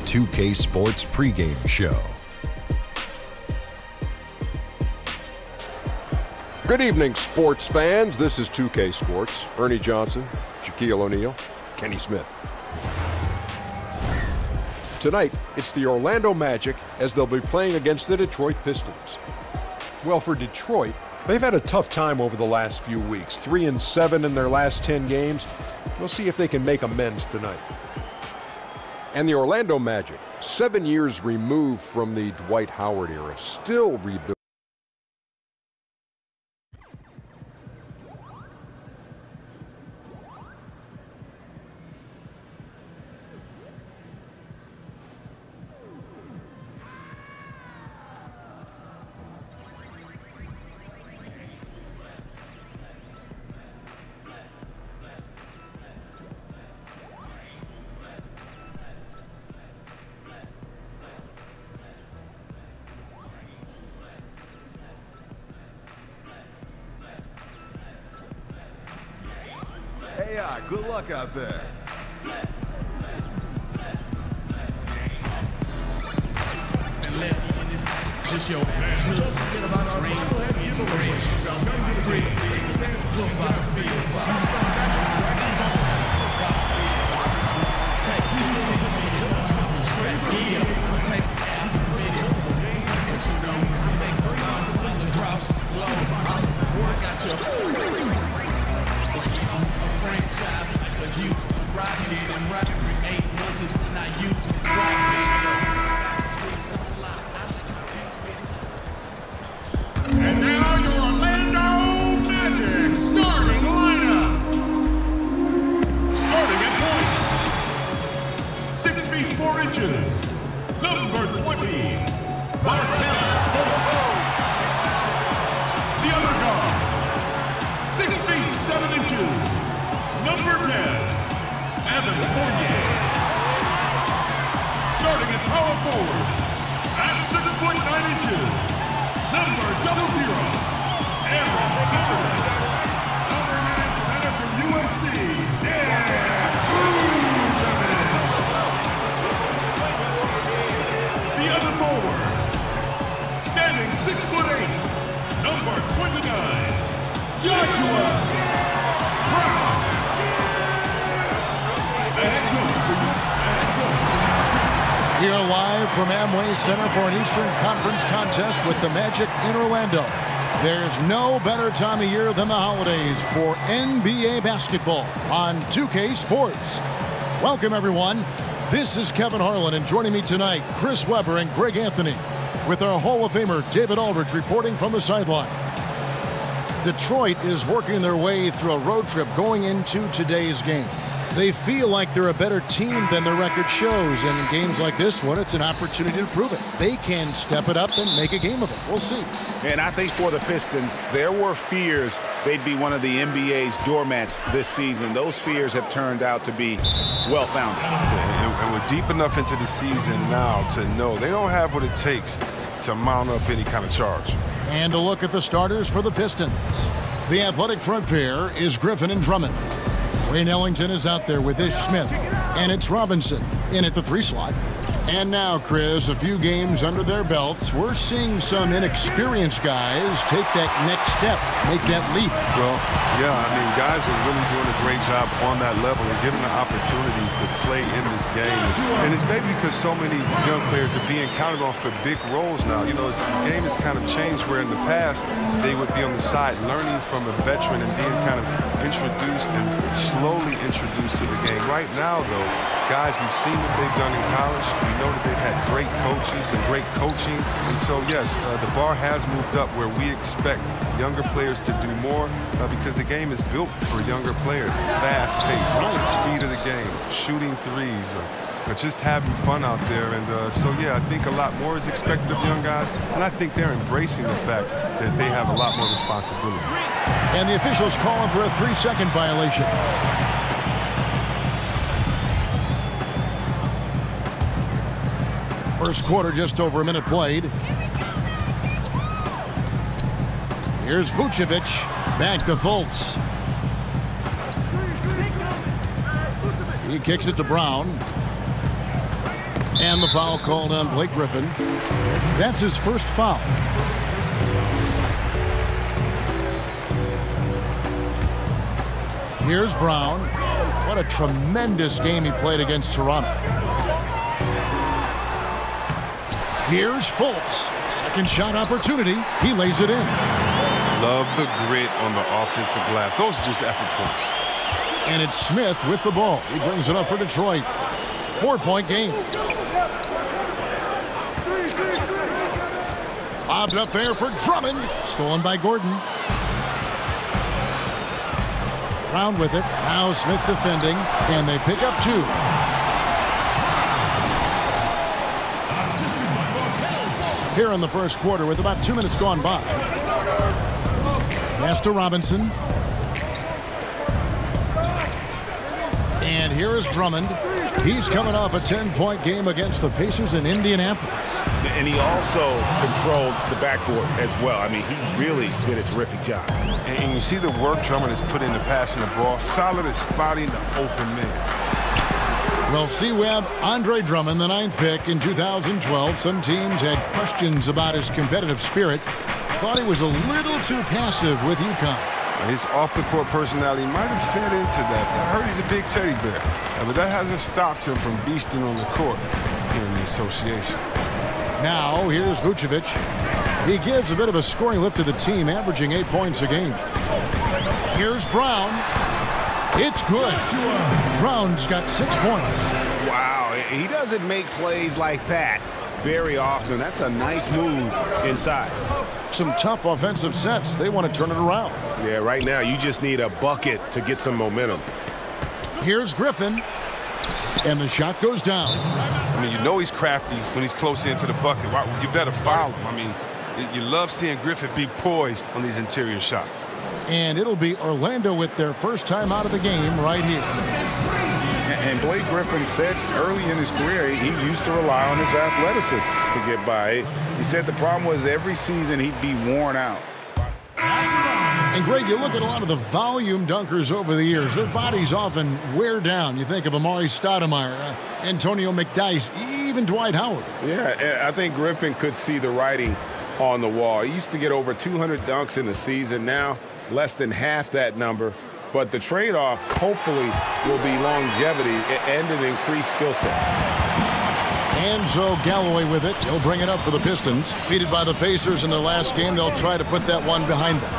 2K Sports pregame show. Good evening, sports fans. This is 2K Sports. Ernie Johnson, Shaquille O'Neal, Kenny Smith. Tonight, it's the Orlando Magic as they'll be playing against the Detroit Pistons. Well, for Detroit, they've had a tough time over the last few weeks. 3-7 in their last 10 games. We'll see if they can make amends tonight. And the Orlando Magic, 7 years removed from the Dwight Howard era, still rebuilding. AI, good luck out there. Just your And now your Orlando Magic starting lineup. Starting at point, 6 feet 4 inches, number 20, Markel Fultz. The other guard, 6 feet 7 inches, number 10, Evan Fournier. Starting at power forward, at 6 foot 9 inches, number 00, Aaron Gordon. Number 9 center from USC, the other forward, standing 6 foot 8, number 29, Joshua Brown. The head coach for you. Here live from Amway Center for an Eastern Conference contest with the Magic in Orlando. There's no better time of year than the holidays for NBA basketball on 2K Sports. Welcome, everyone. This is Kevin Harlan, and joining me tonight, Chris Webber and Greg Anthony, with our Hall of Famer David Aldridge reporting from the sideline. Detroit is working their way through a road trip going into today's game. They feel like they're a better team than their record shows. And in games like this one, it's an opportunity to prove it. They can step it up and make a game of it. We'll see. And I think for the Pistons, there were fears they'd be one of the NBA's doormats this season. Those fears have turned out to be well-founded. And we're deep enough into the season now to know they don't have what it takes to mount up any kind of charge. And a look at the starters for the Pistons. The athletic front pair is Griffin and Drummond. Wayne Ellington is out there with Ish Smith, and it's Robinson in at the 3 slot. And now, Chris, a few games under their belts, we're seeing some inexperienced guys take that next step, make that leap. Well, yeah, I mean, guys are really doing a great job on that level and given the opportunity to play in this game. And it's maybe because so many young players are being counted on for big roles now. You know, the game has kind of changed where in the past they would be on the side learning from a veteran and being kind of introduced and slowly introduced to the game. Right now, though, guys, we've seen what they've done in college. We know that they've had great coaches and great coaching. And so, yes, the bar has moved up where we expect younger players to do more because the game is built for younger players. Fast pace, speed of the game, shooting threes, just having fun out there. And so, yeah, I think a lot more is expected of young guys. And I think they're embracing the fact that they have a lot more responsibility. And the officials calling for a 3-second violation. First quarter, just over a minute played. Here's Vucevic, back to Fultz. He kicks it to Brown. And the foul called on Blake Griffin. That's his first foul. Here's Brown. What a tremendous game he played against Toronto. Here's Fultz. Second shot opportunity. He lays it in. Love the grit on the offensive glass. Those are just effort points. And it's Smith with the ball. He brings it up for Detroit. 4-point game. Bobbed up there for Drummond. Stolen by Gordon. Brown with it. Now Smith defending. And they pick up 2. Here in the first quarter with about 2 minutes gone by. Pass to Robinson. And here is Drummond. He's coming off a 10-point game against the Pacers in Indianapolis. And he also controlled the backcourt as well. I mean, he really did a terrific job. And you see the work Drummond has put into passing the ball. Solid at spotting the open man. Well, C-Web, Andre Drummond, the 9th pick in 2012. Some teams had questions about his competitive spirit. Thought he was a little too passive with UConn. His off-the-court personality might have fed into that. I heard he's a big teddy bear. But that hasn't stopped him from beasting on the court here in the association. Now, here's Vucevic. He gives a bit of a scoring lift to the team, averaging 8 points a game. Here's Brown. It's good. Brown's got 6 points. Wow, he doesn't make plays like that very often. That's a nice move inside. Some tough offensive sets. They want to turn it around. Yeah, right now you just need a bucket to get some momentum. Here's Griffin. And the shot goes down. I mean, you know he's crafty when he's close into the bucket. You better foul him. I mean, you love seeing Griffin be poised on these interior shots. And it'll be Orlando with their first time out of the game right here. And Blake Griffin said early in his career he used to rely on his athleticism to get by. He said the problem was every season he'd be worn out. And Greg, you look at a lot of the volume dunkers over the years. Their bodies often wear down. You think of Amari Stoudemire, Antonio McDyess, even Dwight Howard. Yeah, I think Griffin could see the writing on the wall. He used to get over 200 dunks in a season. Now, less than half that number. But the trade-off, hopefully, will be longevity and an increased skill set. Enzo Galloway with it. He'll bring it up for the Pistons. Defeated by the Pacers in their last game, they'll try to put that one behind them.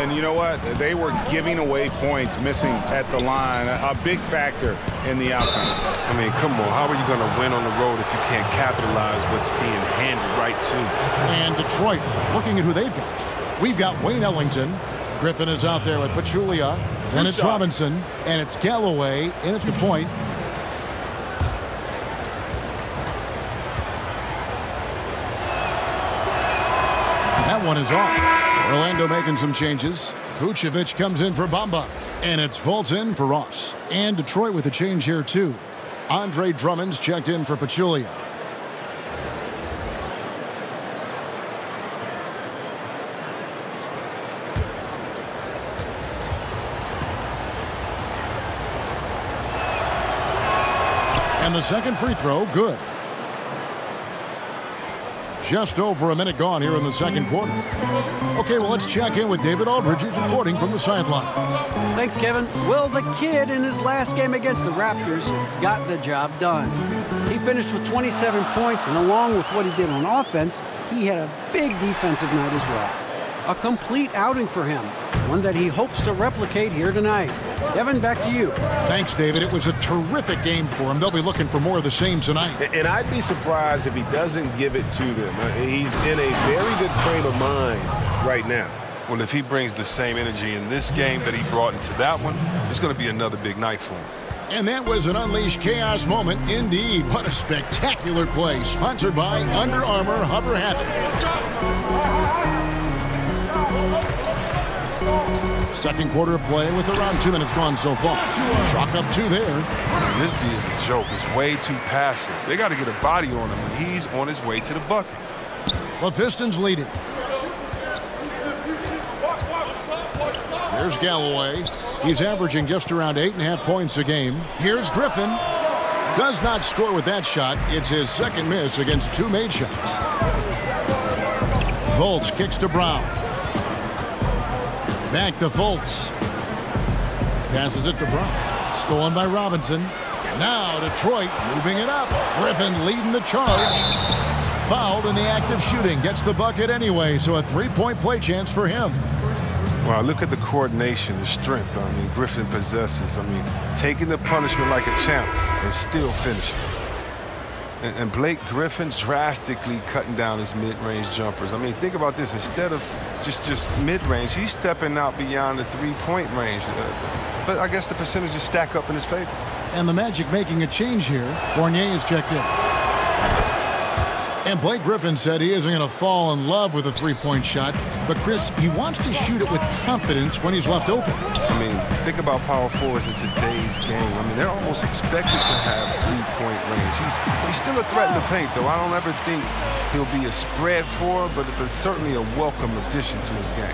And you know what? They were giving away points, missing at the line. A big factor in the outcome. I mean, come on. How are you going to win on the road if you can't capitalize what's being handed right to you? And Detroit, looking at who they've got. We've got Wayne Ellington. Griffin is out there with Pachulia. Then it's Robinson. And it's Galloway in at the point. That one is off. Orlando making some changes. Vucevic comes in for Bamba. And it's Fultz in for Ross. And Detroit with a change here, too. Andre Drummond's checked in for Pachulia. And the second free throw, good. Just over a minute gone here in the second quarter. Okay, well, let's check in with David Aldridge, who's reporting from the sidelines. Thanks, Kevin. Well, the kid in his last game against the Raptors got the job done. He finished with 27 points, and along with what he did on offense, he had a big defensive night as well. A complete outing for him, one that he hopes to replicate here tonight. Kevin, back to you. Thanks, David. It was a terrific game for him. They'll be looking for more of the same tonight. And I'd be surprised if he doesn't give it to them. He's in a very good frame of mind right now. Well, if he brings the same energy in this game that he brought into that one, it's going to be another big night for him. And that was an Unleashed Chaos moment indeed. What a spectacular play. Sponsored by Under Armour Hover Habit. Second quarter of play with around 2 minutes gone so far. Chalk up 2 there. This D is a joke. It's way too passive. They got to get a body on him, and he's on his way to the bucket. The Pistons leading. There's Galloway. He's averaging just around 8.5 points a game. Here's Griffin. Does not score with that shot. It's his second miss against 2 made shots. Fultz kicks to Brown. Back to Fultz. Passes it to Brown. Stolen by Robinson. Now Detroit moving it up. Griffin leading the charge. Fouled in the act of shooting. Gets the bucket anyway, so a 3-point play chance for him. Wow, look at the coordination, the strength, Griffin possesses. Taking the punishment like a champ and still finishing. And Blake Griffin drastically cutting down his mid-range jumpers. Think about this. Instead of just mid-range, he's stepping out beyond the 3-point range. But I guess the percentages stack up in his favor. And the Magic making a change here. Fournier is checked in. And Blake Griffin said he isn't going to fall in love with a 3-point shot. But, Chris, he wants to shoot it with confidence when he's left open. Think about power forwards in today's game. They're almost expected to have 3-point range. He's still a threat in the paint, though. I don't ever think he'll be a spread forward, but certainly a welcome addition to his game.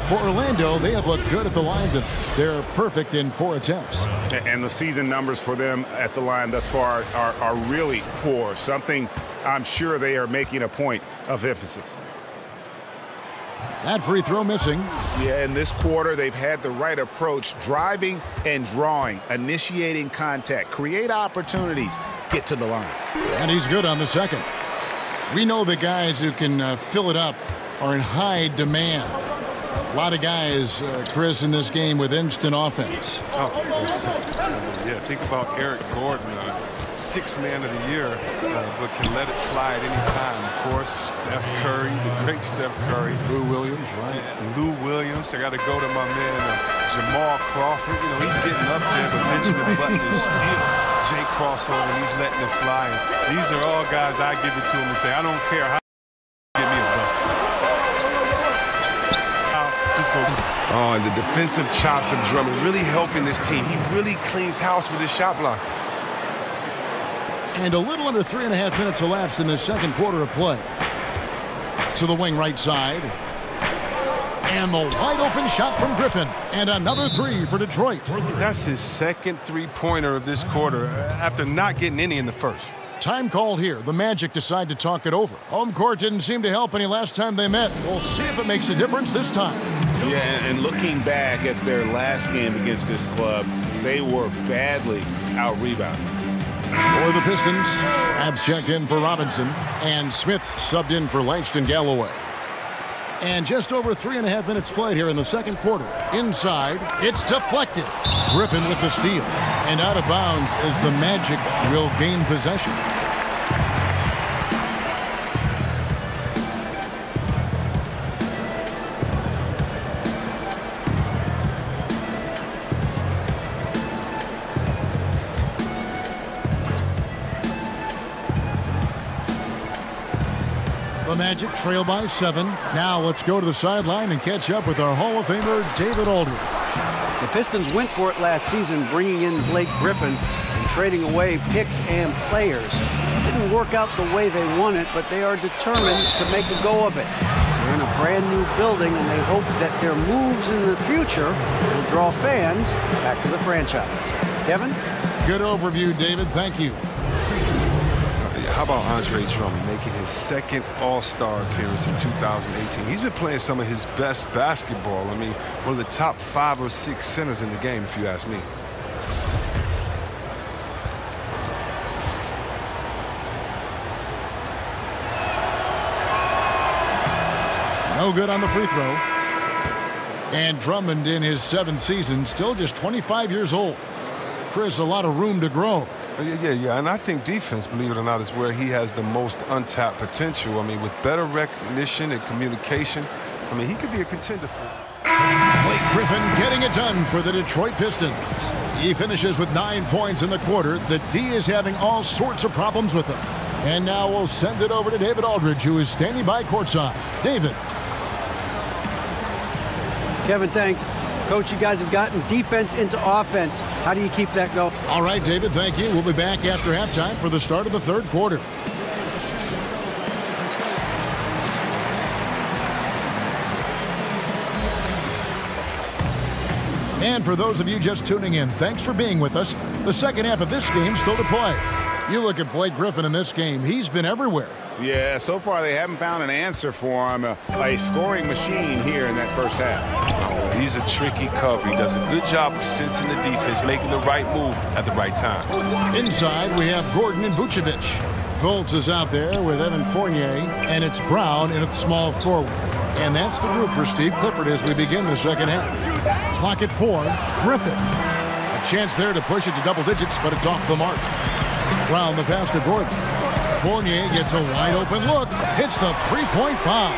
For Orlando, they have looked good at the line. They're perfect in 4 attempts. And the season numbers for them at the line thus far are really poor. Something I'm sure they are making a point of emphasis. That free throw missing. Yeah, in this quarter, they've had the right approach, driving and drawing, initiating contact, create opportunities, get to the line. And he's good on the second. We know the guys who can fill it up are in high demand. A lot of guys, Chris, in this game with instant offense. Yeah, think about Eric Gordon, 6th man of the year, but can let it fly at any time. Of course, Steph Curry, the great Steph Curry. Lou Williams, right? Lou Williams. I got to go to my man, Jamal Crawford. He's getting up there, but Benjamin Button is still Jay crossover. He's letting it fly. And these are all guys I give it to him and say, I don't care how you give me a bucket. Just go. Oh, and the defensive chops of Drummond really helping this team. He really cleans house with his shot block. And a little under 3.5 minutes elapsed in the second quarter of play. To the wing right side. And the wide open shot from Griffin. And another 3 for Detroit. That's his second 3-pointer of this quarter after not getting any in the first. Time called here. The Magic decide to talk it over. Home court didn't seem to help any last time they met. We'll see if it makes a difference this time. Yeah, and looking back at their last game against this club, they were badly out-rebounded. For the Pistons, Abs checked in for Robinson, and Smith subbed in for Langston Galloway. And just over 3.5 minutes played here in the second quarter. Inside, it's deflected. Griffin with the steal. And out of bounds as the Magic will gain possession. The Magic trail by 7. Now let's go to the sideline and catch up with our Hall of Famer, David Aldridge. The Pistons went for it last season, bringing in Blake Griffin and trading away picks and players. It didn't work out the way they wanted, but they are determined to make a go of it. They're in a brand new building, and they hope that their moves in the future will draw fans back to the franchise. Kevin? Good overview, David. Thank you. How about Andre Drummond making his second All-Star appearance in 2018? He's been playing some of his best basketball. One of the top 5 or 6 centers in the game, if you ask me. No good on the free throw. And Drummond in his 7th season, still just 25 years old. Chris, a lot of room to grow. Yeah, and I think defense, believe it or not, is where he has the most untapped potential. With better recognition and communication, he could be a contender for it. Blake Griffin getting it done for the Detroit Pistons. He finishes with 9 points in the quarter. The D is having all sorts of problems with him. And now we'll send it over to David Aldridge, who is standing by courtside. David. Kevin, thanks. Coach, you guys have gotten defense into offense. How do you keep that going? All right, David, thank you. We'll be back after halftime for the start of the third quarter. And for those of you just tuning in, thanks for being with us. The second half of this game still to play. You look at Blake Griffin in this game, he's been everywhere. Yeah, so far they haven't found an answer for him. A scoring machine here in that first half. Oh, he's a tricky cover. He does a good job of sensing the defense, making the right move at the right time. Inside, we have Gordon and Vucevic. Fultz is out there with Evan Fournier, and it's Brown in at small forward. And that's the group for Steve Clifford as we begin the second half. Clock at 4, Griffin. A chance there to push it to double digits, but it's off the mark. Brown the pass to Gordon. Fournier gets a wide-open look, hits the three-point bomb.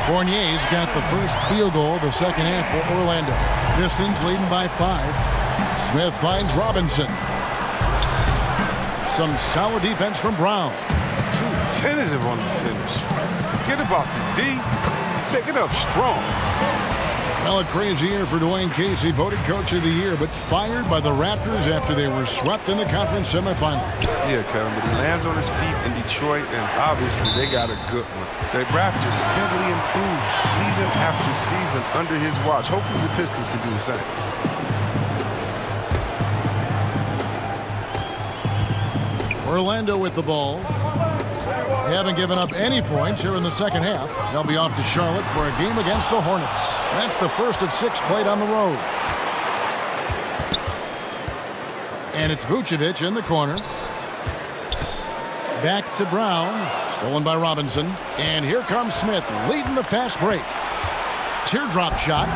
Fournier's got the first field goal of the second half for Orlando. Pistons leading by 5. Smith finds Robinson. Some solid defense from Brown. Too tentative on the finish. Forget about the D. Take it up strong. Well, a crazy year for Dwayne Casey, voted Coach of the Year, but fired by the Raptors after they were swept in the conference semifinals. Yeah, Kevin, but he lands on his feet in Detroit, and obviously they got a good one. The Raptors steadily improved season after season under his watch. Hopefully the Pistons can do the same. Orlando with the ball. They haven't given up any points here in the second half. They'll be off to Charlotte for a game against the Hornets. That's the first of 6 played on the road. And it's Vucevic in the corner. Back to Brown. Stolen by Robinson. And here comes Smith leading the fast break. Teardrop shot.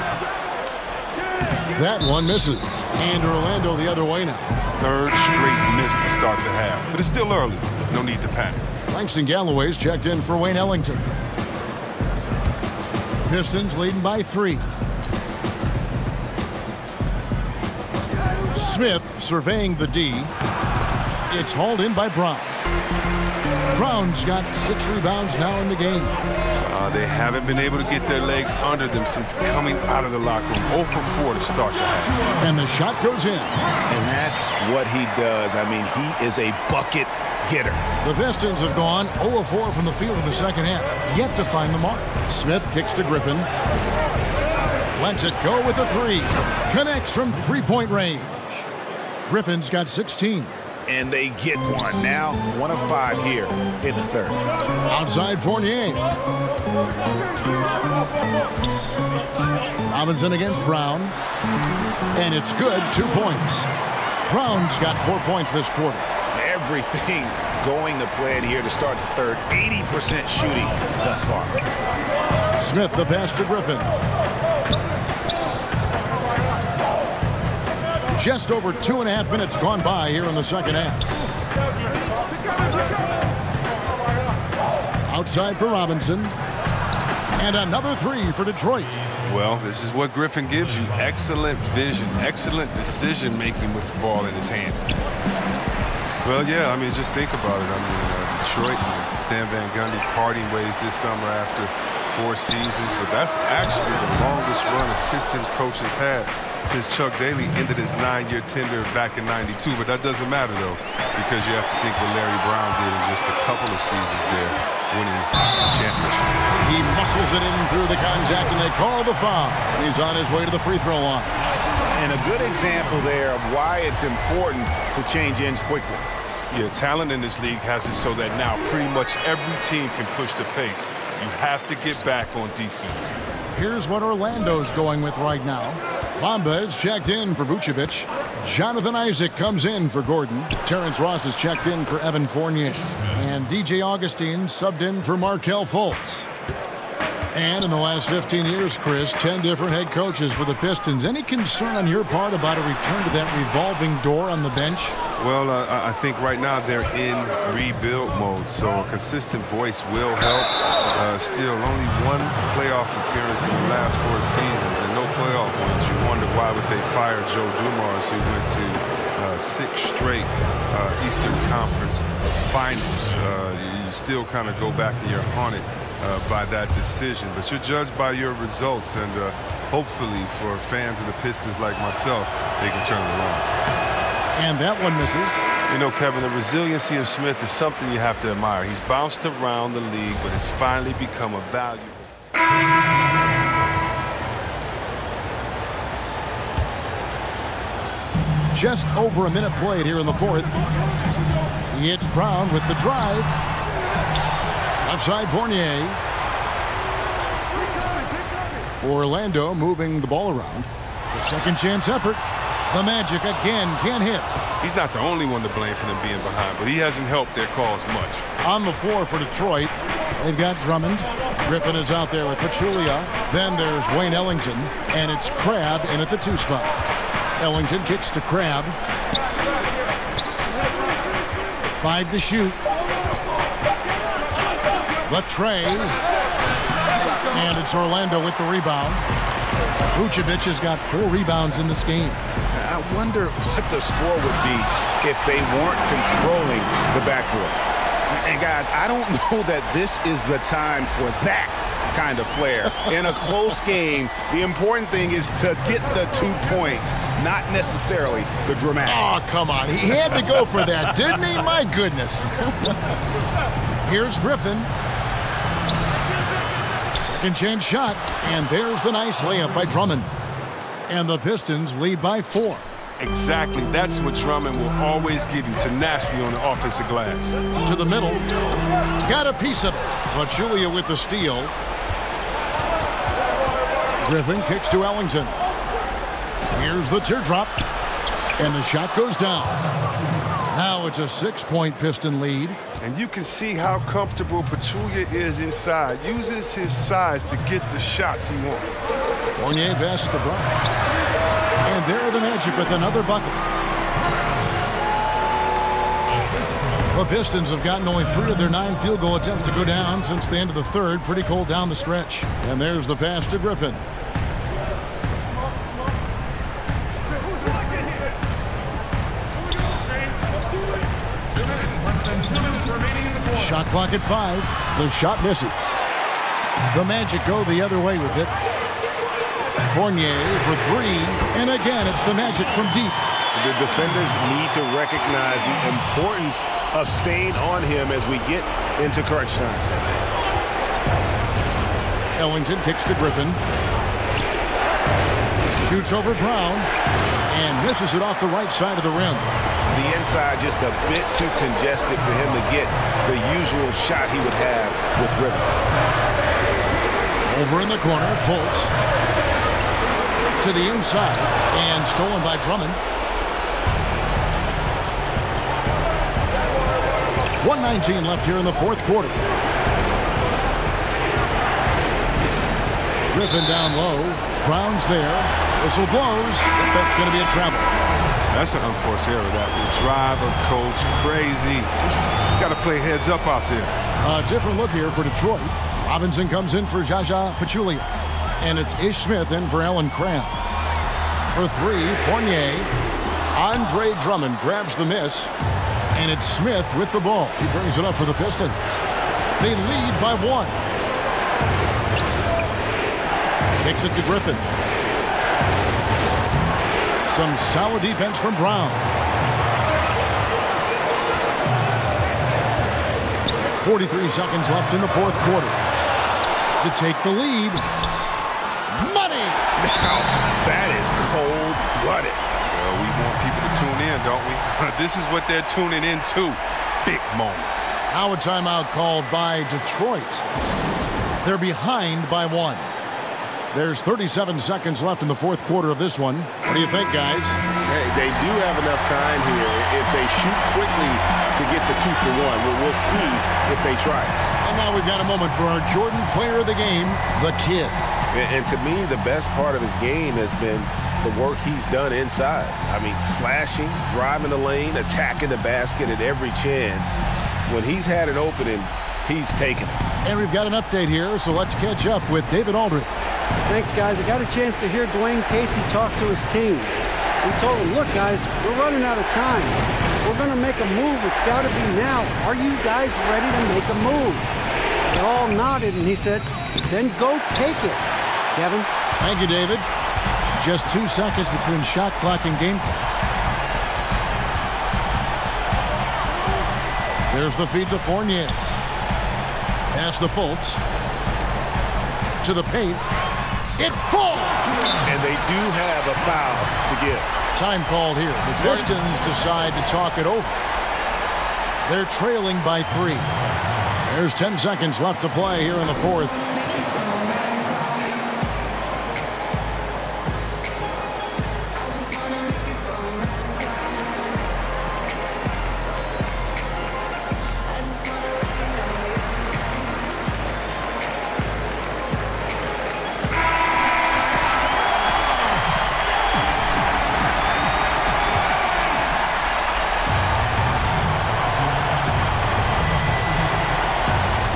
That one misses. And Orlando the other way now. Third straight miss to start the half. But it's still early. No need to panic. Langston Galloway's checked in for Wayne Ellington. Pistons leading by 3. Smith surveying the D. It's hauled in by Brown. Brown's got 6 rebounds now in the game. They haven't been able to get their legs under them since coming out of the locker room. 0 for 4 to start the half. And the shot goes in. And that's what he does. I mean, he is a bucket getter. The Pistons have gone 0 of 4 from the field in the second half, yet to find the mark. Smith kicks to Griffin. Lets it go with a 3. Connects from three-point range. Griffin's got 16. And they get one. Now 1 of 5 here in the third. Outside Fournier. Robinson against Brown. And it's good. 2 points. Brown's got 4 points this quarter. Everything going to plan here to start the third. 80% shooting thus far. Smith the pass to Griffin. Just over 2.5 minutes gone by here in the second half. Outside for Robinson. And another 3 for Detroit. Well, this is what Griffin gives you. Excellent vision, excellent decision-making with the ball in his hands. Well, yeah, I mean, just think about it. I mean, Detroit, Stan Van Gundy parting ways this summer after 4 seasons, but that's actually the longest run a Piston coach has had since Chuck Daly ended his 9-year tenure back in '92. But that doesn't matter, though, because you have to think what Larry Brown did in just a couple of seasons there, winning the championship. He muscles it in through the contact, and they call the foul. He's on his way to the free throw line. And a good example there of why it's important to change ends quickly. Yeah, talent in this league has it so that now pretty much every team can push the pace. You have to get back on defense. Here's what Orlando's going with right now. Bamba is checked in for Vucevic. Jonathan Isaac comes in for Gordon. Terrence Ross is checked in for Evan Fournier. And DJ Augustine subbed in for Markelle Fultz. And in the last 15 years, Chris, 10 different head coaches for the Pistons. Any concern on your part about a return to that revolving door on the bench? Well, I think right now they're in rebuild mode, so a consistent voice will help. Still, only 1 playoff appearance in the last 4 seasons and no playoff wins. You wonder why would they fire Joe Dumars, who went to 6 straight Eastern Conference finals. You still kind of go back and you're haunted by that decision, but you're judged by your results, and hopefully for fans of the Pistons like myself, they can turn it around. And that one misses. You know, Kevin, the resiliency of Smith is something you have to admire. He's bounced around the league, but it's finally become a valuable. Just over a minute played here in the fourth. He hits Brown with the drive. Left side Fournier. Orlando moving the ball around. The second chance effort. The Magic again can't hit. He's not the only one to blame for them being behind, but he hasn't helped their cause much. On the floor for Detroit, they've got Drummond. Griffin is out there with Pachulia. Then there's Wayne Ellington, and it's Crabbe in at the 2 spot. Ellington kicks to Crabbe. 5 to shoot. The tray. And it's Orlando with the rebound. Vucevic has got 4 rebounds in this game. I wonder what the score would be if they weren't controlling the backcourt. And guys, I don't know that this is the time for that kind of flair. In a close game, the important thing is to get the 2 points, not necessarily the dramatics. Oh, come on. He had to go for that, didn't he? My goodness. Here's Griffin. Second chance shot, and there's the nice layup by Drummond. And the Pistons lead by 4. Exactly. That's what Drummond will always give you, tenacity on the offensive glass. To the middle. Got a piece of it. Pachulia with the steal. Griffin kicks to Ellington. Here's the teardrop. And the shot goes down. Now it's a 6-point Piston lead. And you can see how comfortable Pachulia is inside. Uses his size to get the shots he wants. Fournier pass to Brown. And there are the Magic with another bucket. The Pistons have gotten only 3 of their 9 field goal attempts to go down since the end of the third. Pretty cold down the stretch. And there's the pass to Griffin. Shot clock at 5. The shot misses. The Magic go the other way with it. Fournier for 3. And again, it's the Magic from deep. The defenders need to recognize the importance of staying on him as we get into crunch time. Ellington kicks to Griffin. Shoots over Brown. And misses it off the right side of the rim. The inside just a bit too congested for him to get the usual shot he would have with rhythm. Over in the corner, Fultz. To the inside. And stolen by Drummond. 1:19 left here in the fourth quarter. Griffin down low. Brown's there. Whistle blows. That's going to be a travel. That's an unforced error. That will drive a coach crazy. Got to play heads up out there. A different look here for Detroit. Robinson comes in for Jaja Pachulia. And it's Ish Smith in for Alan Cram. For 3, Fournier. Andre Drummond grabs the miss. And it's Smith with the ball. He brings it up for the Pistons. They lead by 1. Kicks it to Griffin. Some solid defense from Brown. 43 seconds left in the fourth quarter. To take the lead. Money! Now, that is cold-blooded. Well, we want people to tune in, don't we? This is what they're tuning into. Big moments. Now a timeout called by Detroit. They're behind by 1. There's 37 seconds left in the fourth quarter of this one. What do you think, guys? Hey, they do have enough time here if they shoot quickly to get the 2 for 1. We'll see if they try. And now we've got a moment for our Jordan player of the game, the kid. And to me, the best part of his game has been the work he's done inside. I mean, slashing, driving the lane, attacking the basket at every chance. When he's had an opening, he's taken it. And we've got an update here, so let's catch up with David Aldridge. Thanks, guys. I got a chance to hear Dwayne Casey talk to his team. He told them, look, guys, we're running out of time. We're going to make a move. It's got to be now. Are you guys ready to make a move? They all nodded, and he said, then go take it. Kevin? Thank you, David. Just 2 seconds between shot clock and game clock. There's the feed to Fournier. Pass to Fultz. To the paint. It falls! And they do have a foul to give. Time called here. The Pistons decide to talk it over. They're trailing by 3. There's 10 seconds left to play here in the fourth.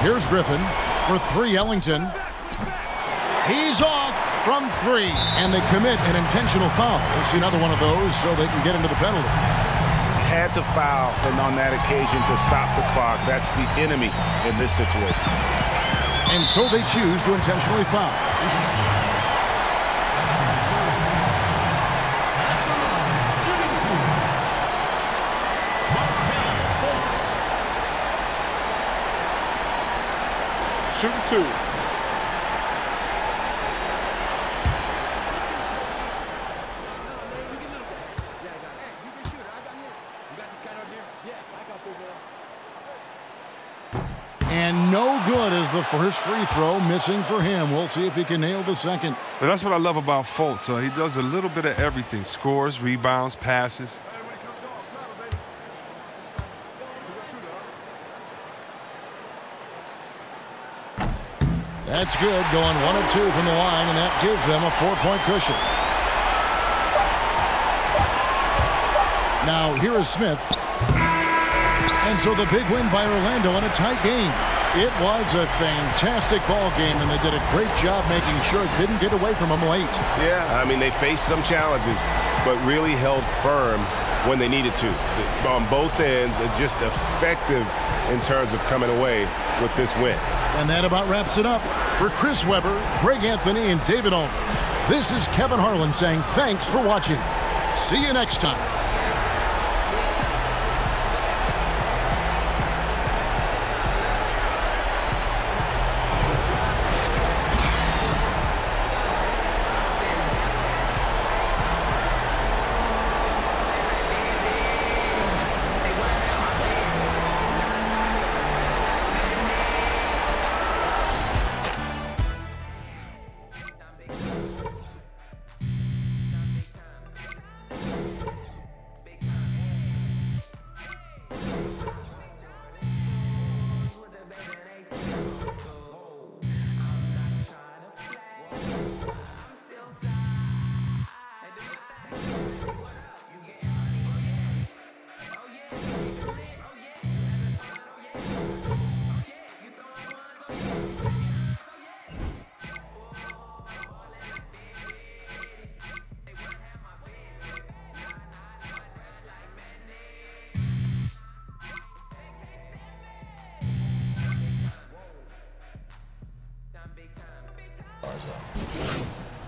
Here's Griffin for 3, Ellington. He's off from 3, and they commit an intentional foul. We'll see another one of those so they can get into the penalty. Had to foul, and on that occasion to stop the clock. That's the enemy in this situation. And so they choose to intentionally foul. Shooting 2. And no good as the first free throw missing for him. We'll see if he can nail the second. But that's what I love about Fultz. He does a little bit of everything. Scores, rebounds, passes. That's good, going 1 of 2 from the line, and that gives them a 4-point cushion. Now, here is Smith. And so the big win by Orlando in a tight game. It was a fantastic ball game, and they did a great job making sure it didn't get away from them late. Yeah, I mean, they faced some challenges, but really held firm when they needed to. On both ends, just effective in terms of coming away with this win. And that about wraps it up. For Chris Webber, Greg Anthony, and David Owens, this is Kevin Harlan saying thanks for watching. See you next time.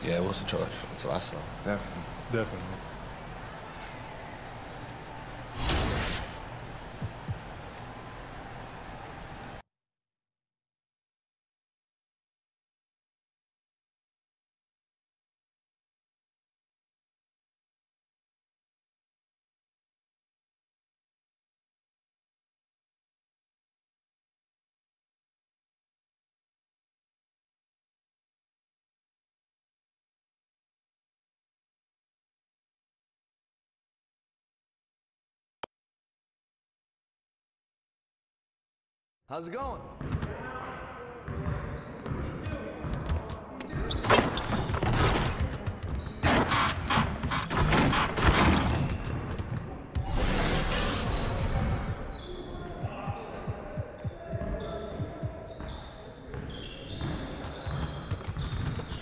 Yeah, what's the charge? That's what I saw. Definitely. How's it going?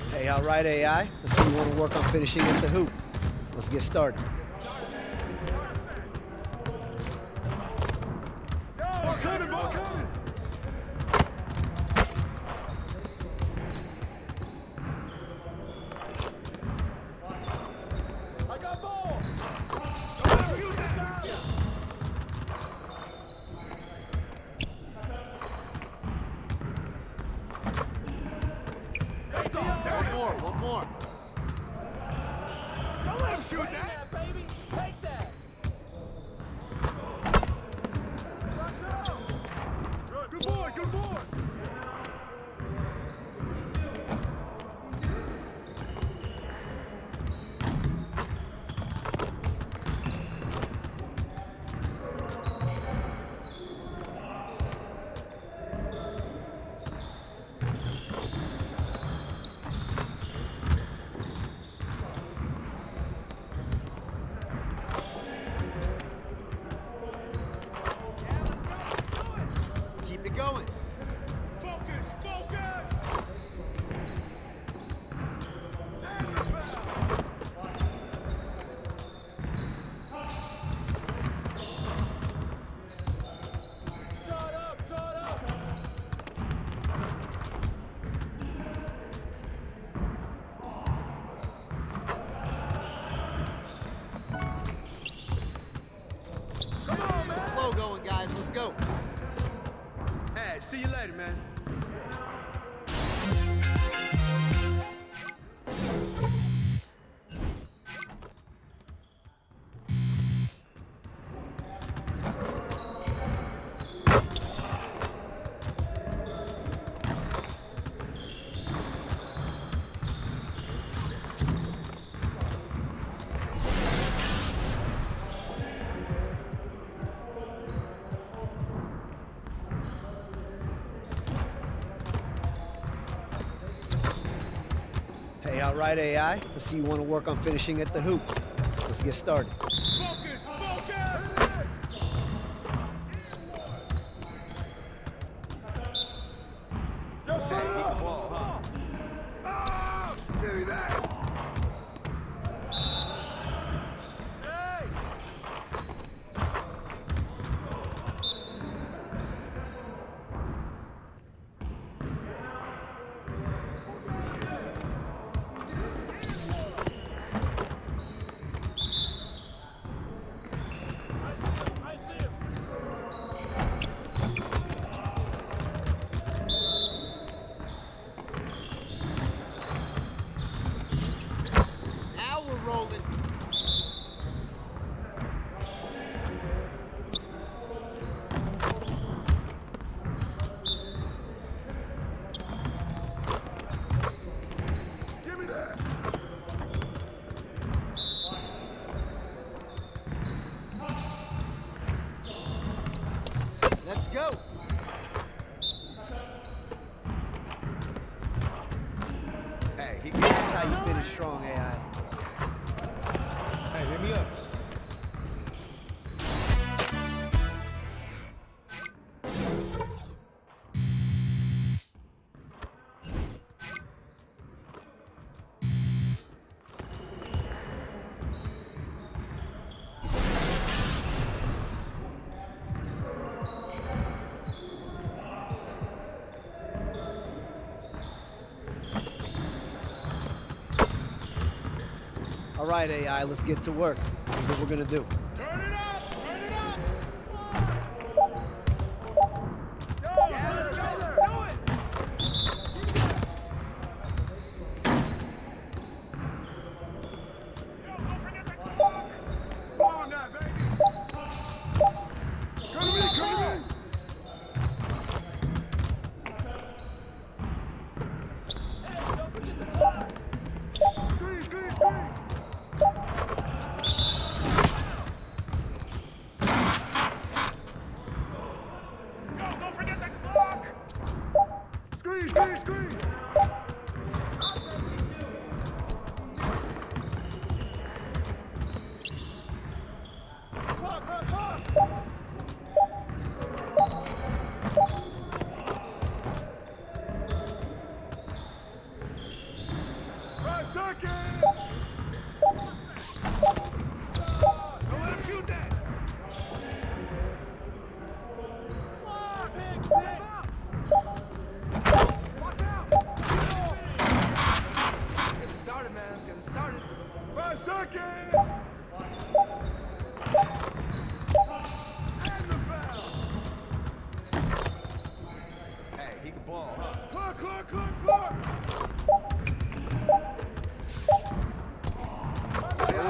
Hey, all right, AI. Let's see you want to work on finishing at the hoop. Let's get started. One more. shoot that, baby. Take that. Good boy, good boy. Keep it going. Focus, focus. Shut up, shut up. Come on, man. Flow going, guys. Let's go. Hey, see you later, man. Hey, all right, AI. I see you want to work on finishing at the hoop. Let's get started. Focus, focus. Yo, set it up! Ball, huh? Ah, give me that. I see him. Now we're rolling. Give me that. Let's go. Hey, he That's how you finish strong, AI. Hey, hit me up. All right, AI, let's get to work. Here's what we're gonna do. Turn it up. Turn it up. Yeah, let's go there. Do it. Don't forget the clock. Come on now, baby. Come to me, come to me. Hey, don't forget the clock. Screen, screen, screen.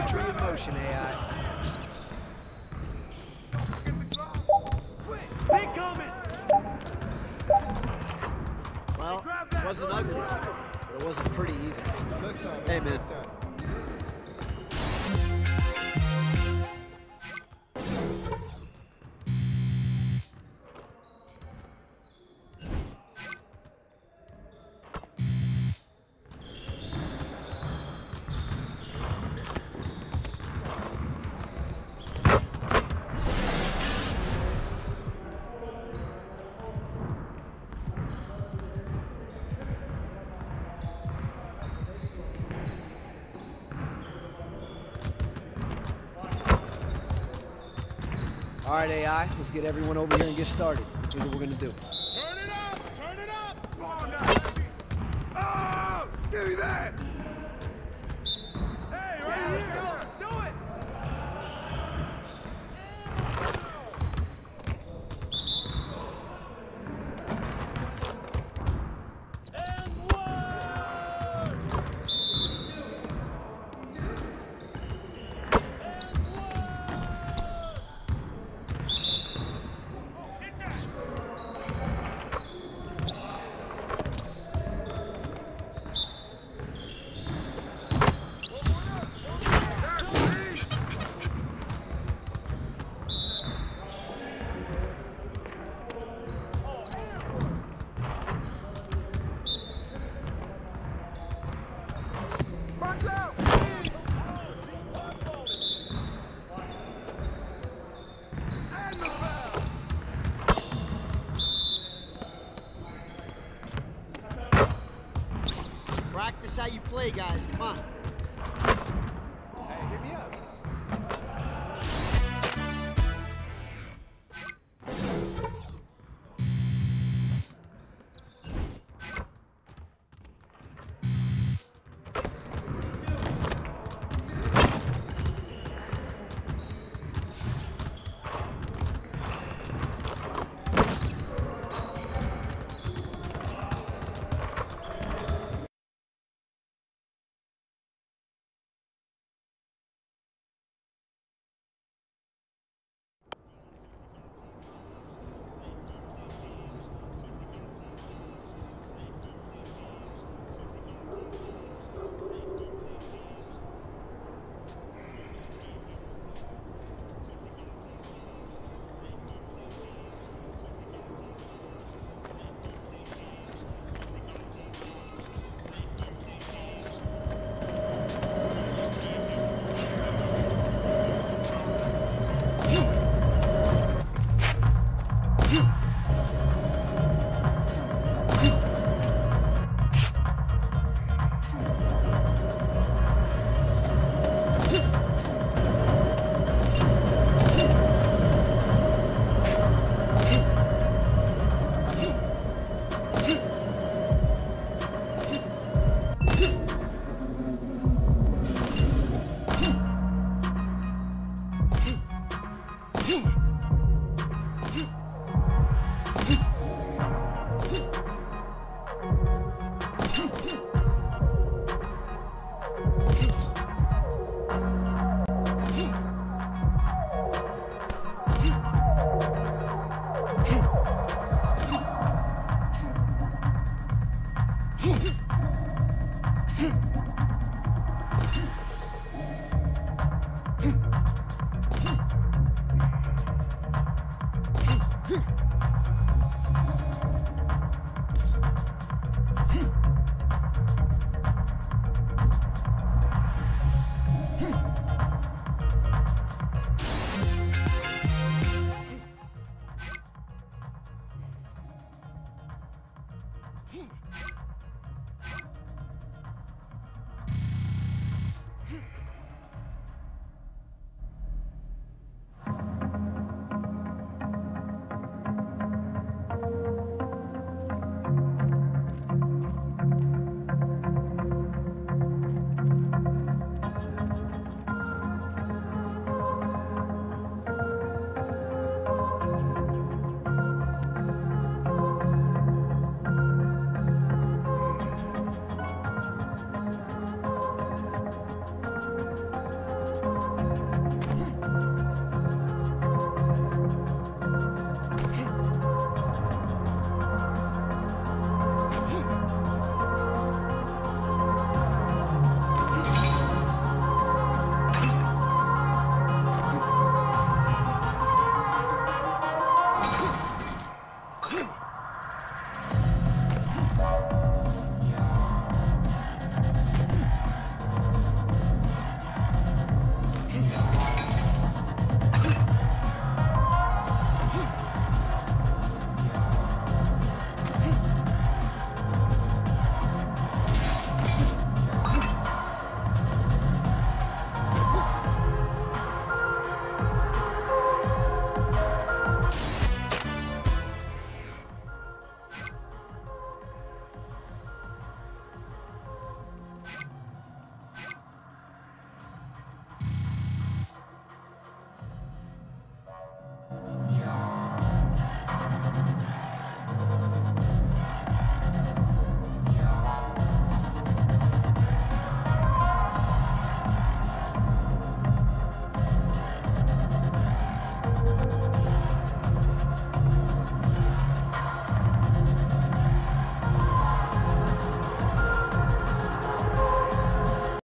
Entry in motion, AI. Well, it wasn't ugly, but it wasn't pretty either. Next time. Hey, man. Next time. All right, AI, let's get everyone over here and get started. Here's what we're gonna do. Turn it up! Turn it up! Come on now, baby. Oh! Give me that! Hey, right here! Let's do it! Box out! And the foul! Practice how you play, guys. Come on.